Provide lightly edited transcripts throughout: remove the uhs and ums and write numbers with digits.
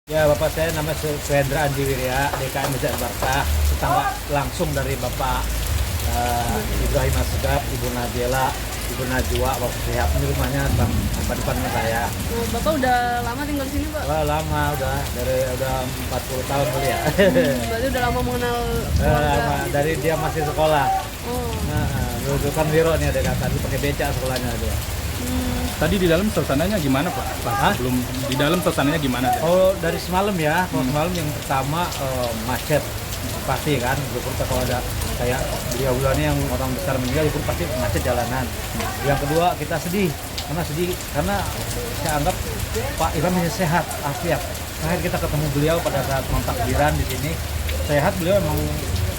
Ya, Bapak saya namanya Suhendra Andi Wirya, DKM Masjid Barkah, tetangga langsung dari Bapak Ibrahim Asgaf, Ibu Najela, Ibu Najwa, Bapak Sihab. Ini rumahnya depan-depannya saya. Oh, Bapak udah lama tinggal di sini, Pak? Wah, lama udah 40 tahun kali ya. Berarti udah lama mengenal Lama, keluarga. dari dia masih sekolah. Oh. Dulu kan Wiro nih ada kata, dulu pakai becak sekolahnya dia. Tadi di dalam suasananya gimana Pak? Hah? Belum di dalam suasananya gimana? Oh, dari semalam ya. Kalau semalam yang pertama macet pasti kan. Kalau ada kayak beliau-beliau ini yang orang besar meninggal, itu pasti macet jalanan. Yang kedua kita sedih karena saya anggap Pak Ivan masih sehat, afiat. Terakhir kita ketemu beliau pada saat takbiran di sini, sehat, beliau emang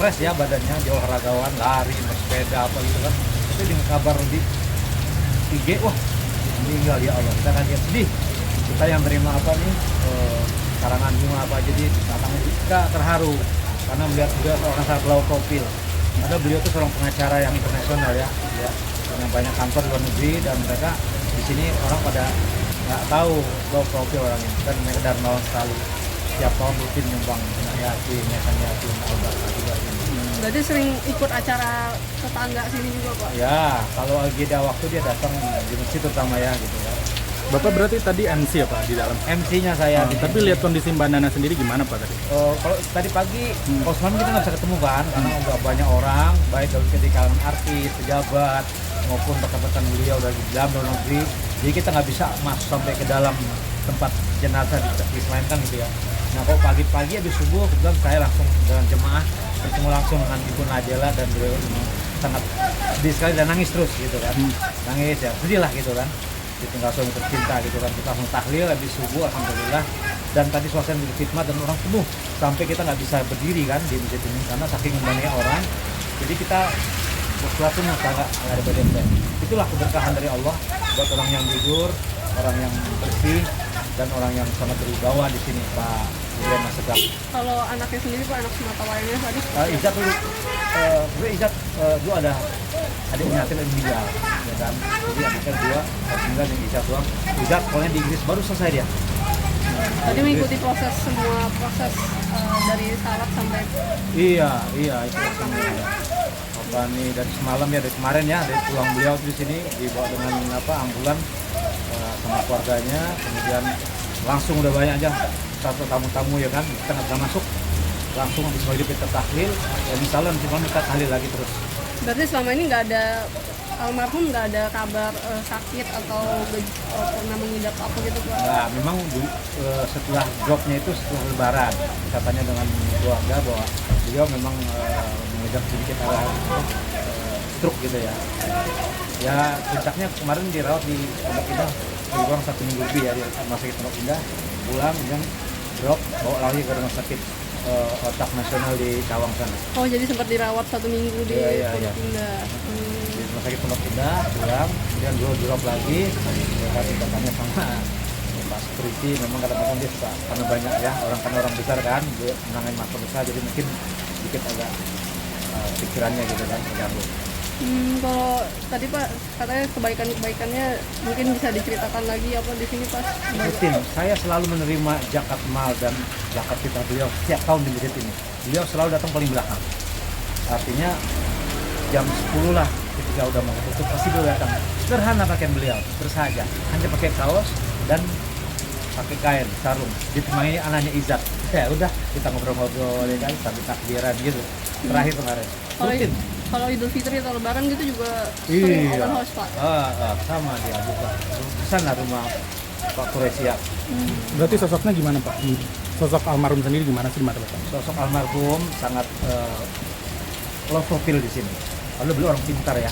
fresh ya badannya, dia olahragawan, lari, bersepeda apa gitu kan. Tapi dengan kabar di IG, wah meninggal, ya Allah, kita kaget, sedih. Kita yang terima apa nih karangan bunga apa, jadi datangnya kita terharu karena melihat beliau seorang sangat low profil. Ada beliau itu seorang pengacara yang internasional ya, punya banyak kantor di luar negeri, dan mereka di sini orang pada nggak tahu low profil orangnya, dan mereka dermawan sekali. Setiap tahun rutin nyumbang yatim, yatim, al-Barkah juga ini. Berarti sering ikut acara tetangga sini juga, Pak? Ya, kalau lagi ada waktu dia datang di masjid terutama ya gitu ya. Bapak berarti tadi MC ya Pak di dalam? MC-nya saya. di Tapi sini. lihat kondisi Mbak Nana sendiri gimana Pak tadi? Kalau tadi pagi, kalau semalam kita nggak bisa ketemu kan, karena udah banyak orang, baik dari kalangan artis, pejabat, maupun rekan-rekan beliau dari dalam luar negeri. Jadi kita nggak bisa masuk sampai ke dalam tempat jenazah disemayamkan gitu ya. Nah, kalau pagi-pagi habis subuh, kebetulan saya langsung dengan jemaah bertemu langsung dengan Ibu Najela, dan beliau sangat sedih sekali dan nangis terus gitu kan. Nangis ya, sedih lah gitu kan. Ditinggal suami tercinta gitu kan. Kita langsung tahlil habis subuh, alhamdulillah. Dan tadi suasana berkhidmat dan orang penuh sampai kita nggak bisa berdiri kan di masjid ini karena saking banyaknya orang. Jadi kita bersurat pun nggak ada badan. Itulah keberkahan dari Allah buat orang yang jujur, orang yang bersih, dan orang yang sangat berwibawa di sini, Pak Ibrahim Asgaf. Kalau anaknya sendiri, Pak, anak sematawayangnya tadi? Izat dulu, Izat dulu ada adiknya yang meninggal, ya kan. Jadi adiknya dua, meninggal yang Izat doang. Izat sekolahnya di Inggris baru selesai dia. Tadi mengikuti semua proses dari salat sampai... Iya, itu semua. Apa nih dari semalam ya, dari kemarin ya, dari pulang beliau di sini dibawa dengan ambulan sama keluarganya, kemudian langsung udah banyak aja satu tamu-tamu ya kan, kita nggak bisa masuk, langsung habis maghrib kita tahlil, ya misalnya nanti malam kita tahlil lagi terus. Berarti selama ini nggak ada, almarhum nggak ada kabar sakit atau pernah mengidap apa gitu, Pak? Nah, memang setelah dropnya itu setelah lebaran, katanya dengan keluarga bahwa beliau memang mengidap sedikit stroke gitu ya. Ya puncaknya kemarin dirawat di Pondok Indah kurang 1 minggu lebih ya, di rumah sakit Pondok Indah, pulang kemudian drop, bawa lagi ke rumah sakit otak nasional di Cawang sana. Oh, jadi sempat dirawat 1 minggu di Iya. Pondok Indah. Di rumah sakit Pondok Indah, pulang, kemudian drop lagi, ya kan katanya sama Pak Security, memang kadang-kadang dia suka, karena banyak ya, orang besar kan, dia menangani masalah besar, jadi mungkin sedikit agak pikirannya gitu kan, terganggu. Kalau tadi Pak katanya kebaikannya mungkin bisa diceritakan lagi apa di sini, Pak? Rutin, saya selalu menerima zakat mal dan zakat fitrah beliau setiap tahun di masjid ini. Beliau selalu datang paling belakang. Artinya jam 10 lah ketika udah mau tutup pasti beliau datang. Sederhana pakaian beliau, bersahaja, hanya pakai kaos dan pakai kain sarung. Ditemani anaknya Izat. Ya udah kita ngobrol-ngobrol ya kan sambil takbiran gitu. Terakhir kemarin. Rutin. Kalau Idul Fitri atau Lebaran gitu juga sering open house, Pak? Sama dia buka. Sana rumah Pak Kuresia. Berarti sosoknya gimana Pak? Sosok almarhum sendiri gimana sih di mata Bapak? Sosok almarhum sangat low profile di sini. Lalu beliau orang pintar ya,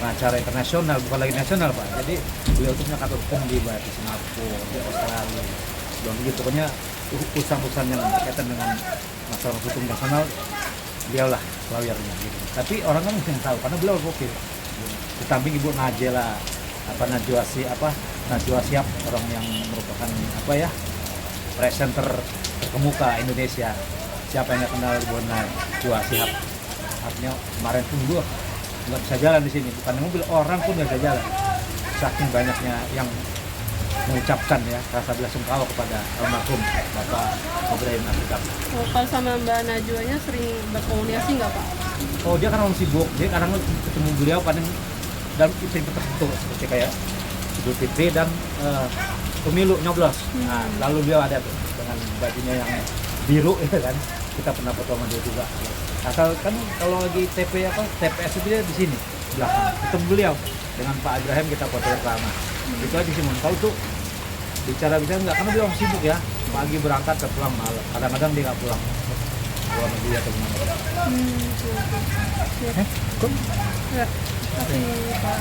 pengacara internasional, bukan lagi nasional Pak. Jadi beliau itu punya kantor hukum di Singapura, di Australia, dan begitu. Pokoknya urusan-urusan yang berkaitan dengan masalah hukum nasional, beliau lah lawyernya gitu. Tapi orang kan mungkin tahu karena beliau profil. Di samping Ibu Najela, Najwa Shihab, orang yang merupakan presenter terkemuka Indonesia. Siapa yang nggak kenal Ibu Najwa Shihab? Artinya kemarin pun gue nggak bisa jalan di sini, bukan mobil, orang pun nggak bisa jalan. Saking banyaknya yang mengucapkan ya rasa belasungkawa kepada almarhum Bapak Ibrahim Atikaf. Oh, kalau sama Mbak Najwanya sering berkomunikasi nggak Pak? Oh dia kan orang sibuk, dia kadang ketemu beliau kadang dalam event tertentu seperti kayak Idul Fitri dan pemilu nyoblos. Nah, lalu beliau ada tuh dengan bajunya yang biru ya kan. Kita pernah foto sama dia juga. Asal kan kalau lagi TPS itu dia di sini belakang. Ketemu beliau dengan Pak Ibrahim kita foto bersama. Itu aja sih Mon. Kalau tuh bicara enggak karena beliau sibuk ya. Pagi berangkat ke pulang malam. Kadang-kadang dia nggak pulang. Luar negeri atau gimana. Oke. Ya. Kok Ya. Terima kasih Pak.